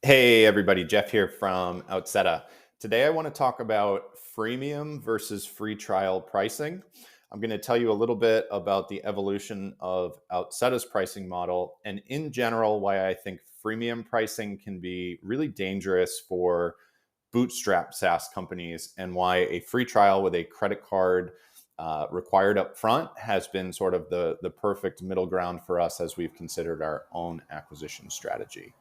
Hey everybody, Jeff here from Outseta. Today I want to talk about freemium versus free trial pricing. I'm going to tell you a little bit about the evolution of Outseta's pricing model and in general why I think freemium pricing can be really dangerous for bootstrap SaaS companies and why a free trial with a credit card required up front has been sort of the perfect middle ground for us as we've considered our own acquisition strategy.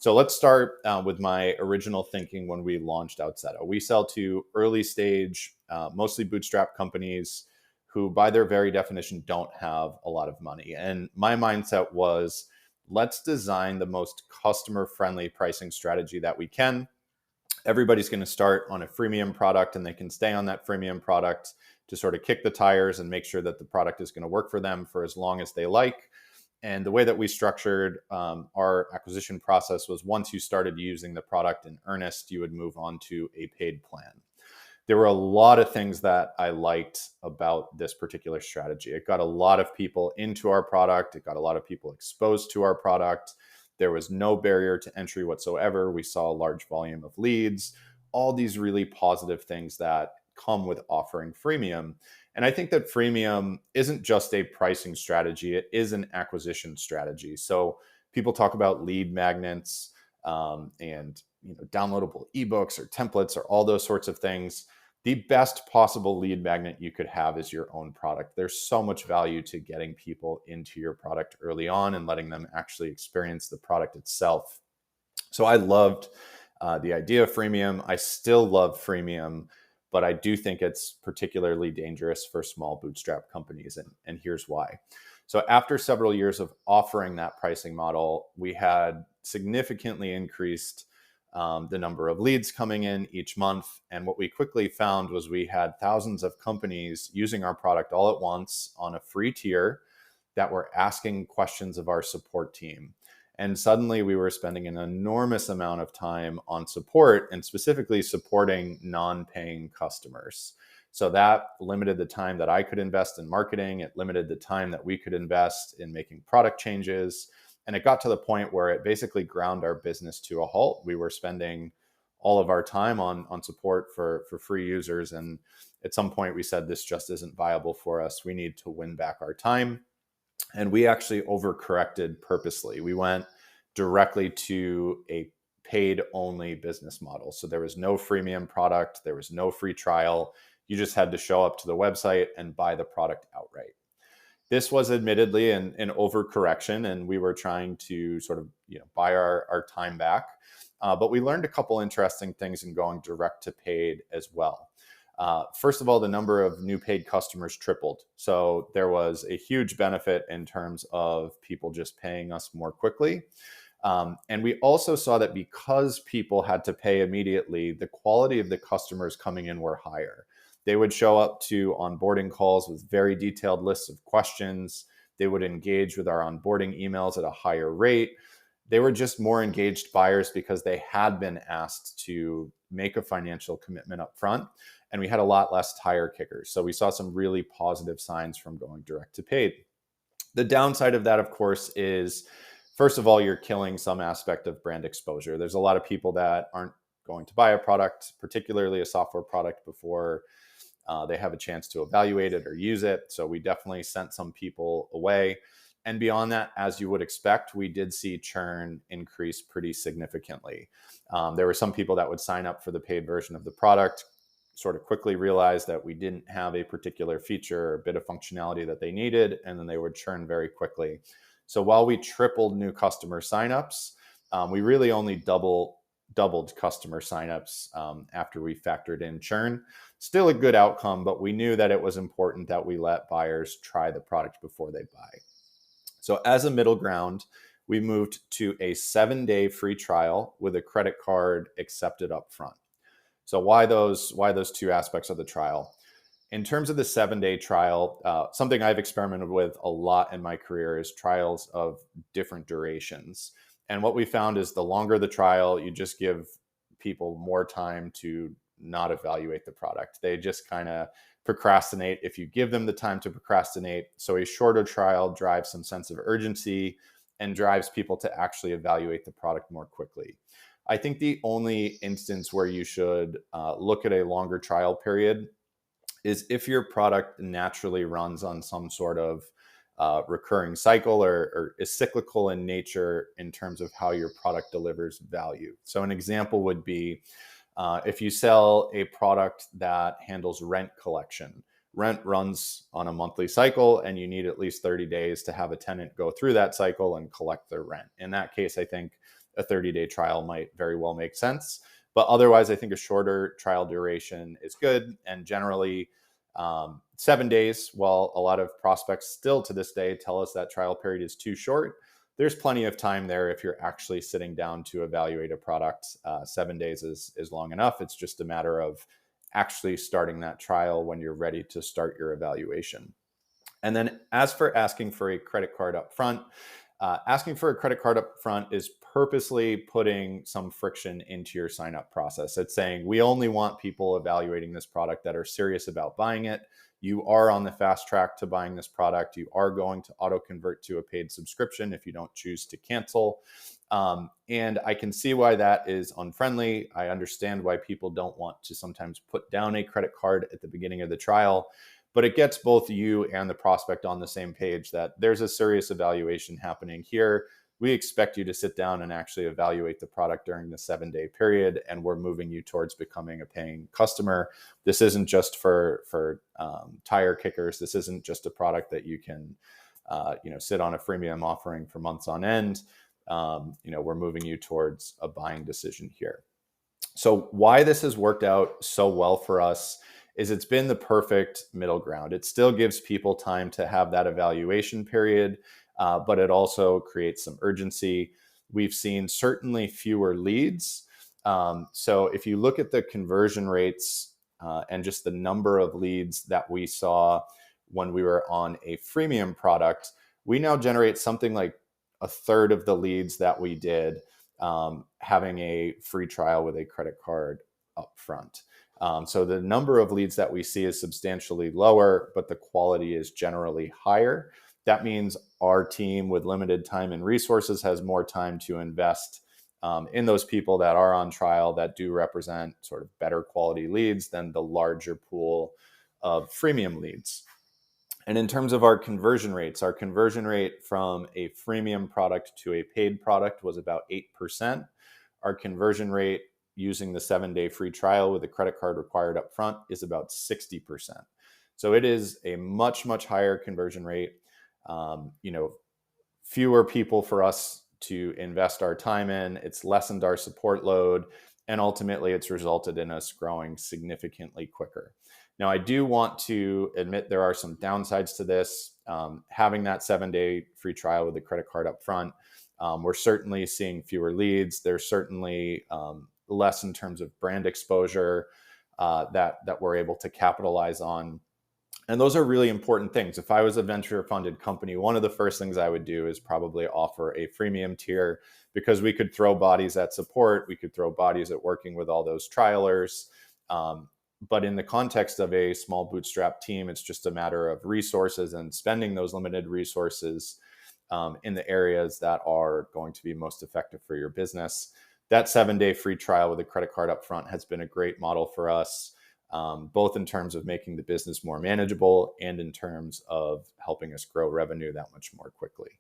So let's start with my original thinking when we launched Outseta. We sell to early stage, mostly bootstrap companies who, by their very definition, don't have a lot of money. And my mindset was, let's design the most customer friendly pricing strategy that we can. Everybody's going to start on a freemium product and they can stay on that freemium product to sort of kick the tires and make sure that the product is going to work for them for as long as they like. And the way that we structured our acquisition process was once you started using the product in earnest, you would move on to a paid plan. There were a lot of things that I liked about this particular strategy. It got a lot of people into our product. It got a lot of people exposed to our product. There was no barrier to entry whatsoever. We saw a large volume of leads, all these really positive things that come with offering freemium. And I think that freemium isn't just a pricing strategy, it is an acquisition strategy. So people talk about lead magnets and downloadable ebooks or templates or all those sorts of things. The best possible lead magnet you could have is your own product. There's so much value to getting people into your product early on and letting them actually experience the product itself. So I loved the idea of freemium. I still love freemium, but I do think it's particularly dangerous for small bootstrap companies. And here's why. So after several years of offering that pricing model, we had significantly increased the number of leads coming in each month. And what we quickly found was we had thousands of companies using our product all at once on a free tier that were asking questions of our support team. And suddenly we were spending an enormous amount of time on support and specifically supporting non-paying customers. So that limited the time that I could invest in marketing. It limited the time that we could invest in making product changes. And it got to the point where it basically ground our business to a halt. We were spending all of our time on support for free users. And at some point we said, this just isn't viable for us. We need to win back our time. And we actually overcorrected purposely. We went directly to a paid only business model. So there was no freemium product. There was no free trial. You just had to show up to the website and buy the product outright. This was admittedly an overcorrection, and we were trying to sort of buy our time back. But we learned a couple interesting things in going direct to paid as well. First of all, the number of new paid customers tripled. So there was a huge benefit in terms of people just paying us more quickly. And we also saw that because people had to pay immediately, the quality of the customers coming in were higher. They would show up to onboarding calls with very detailed lists of questions. They would engage with our onboarding emails at a higher rate. They were just more engaged buyers because they had been asked to make a financial commitment up front. And we had a lot less tire kickers. So we saw some really positive signs from going direct to paid. The downside of that, of course, is first of all, you're killing some aspect of brand exposure. There's a lot of people that aren't going to buy a product, particularly a software product, before they have a chance to evaluate it or use it. So we definitely sent some people away. And beyond that, as you would expect, we did see churn increase pretty significantly. There were some people that would sign up for the paid version of the product, sort of quickly realized that we didn't have a particular feature or bit of functionality that they needed, and then they would churn very quickly. So while we tripled new customer signups, we really only doubled customer signups after we factored in churn. Still a good outcome, but we knew that it was important that we let buyers try the product before they buy. So as a middle ground, we moved to a 7-day free trial with a credit card accepted up front. So why those two aspects of the trial? In terms of the 7-day trial, something I've experimented with a lot in my career is trials of different durations. And what we found is the longer the trial, you just give people more time to not evaluate the product. They just kind of procrastinate if you give them the time to procrastinate. So a shorter trial drives some sense of urgency and drives people to actually evaluate the product more quickly. I think the only instance where you should look at a longer trial period is if your product naturally runs on some sort of recurring cycle, or is cyclical in nature in terms of how your product delivers value. So an example would be if you sell a product that handles rent collection. Rent runs on a monthly cycle, and you need at least 30 days to have a tenant go through that cycle and collect their rent. In that case, I think a 30-day trial might very well make sense. But otherwise, I think a shorter trial duration is good. And generally, 7 days, while a lot of prospects still to this day tell us that trial period is too short, there's plenty of time there if you're actually sitting down to evaluate a product. 7 days is long enough. It's just a matter of actually starting that trial when you're ready to start your evaluation. And then as for asking for a credit card up front, asking for a credit card up front is purposely putting some friction into your sign up process. It's saying we only want people evaluating this product that are serious about buying it. You are on the fast track to buying this product. You are going to auto convert to a paid subscription if you don't choose to cancel. And I can see why that is unfriendly. I understand why people don't want to sometimes put down a credit card at the beginning of the trial, but it gets both you and the prospect on the same page that there's a serious evaluation happening here. We expect you to sit down and actually evaluate the product during the 7-day period, and we're moving you towards becoming a paying customer. This isn't just for tire kickers. This isn't just a product that you can sit on a freemium offering for months on end. We're moving you towards a buying decision here. So why this has worked out so well for us is it's been the perfect middle ground. It still gives people time to have that evaluation period, but it also creates some urgency. We've seen certainly fewer leads. So if you look at the conversion rates and just the number of leads that we saw when we were on a freemium product, we now generate something like a third of the leads that we did having a free trial with a credit card up front. So the number of leads that we see is substantially lower, but the quality is generally higher. That means our team with limited time and resources has more time to invest in those people that are on trial that do represent sort of better quality leads than the larger pool of freemium leads. And in terms of our conversion rates, our conversion rate from a freemium product to a paid product was about 8%. Our conversion rate using the 7-day free trial with a credit card required up front is about 60%. So it is a much, much higher conversion rate. Fewer people for us to invest our time in. It's lessened our support load, and ultimately it's resulted in us growing significantly quicker. Now, I do want to admit there are some downsides to this. Having that 7-day free trial with the credit card up front, we're certainly seeing fewer leads. There's certainly less in terms of brand exposure that we're able to capitalize on. And those are really important things. If I was a venture funded company, one of the first things I would do is probably offer a freemium tier, because we could throw bodies at support. We could throw bodies at working with all those trialers. But in the context of a small bootstrap team, it's just a matter of resources and spending those limited resources in the areas that are going to be most effective for your business. That 7-day free trial with a credit card up front has been a great model for us, both in terms of making the business more manageable and in terms of helping us grow revenue that much more quickly.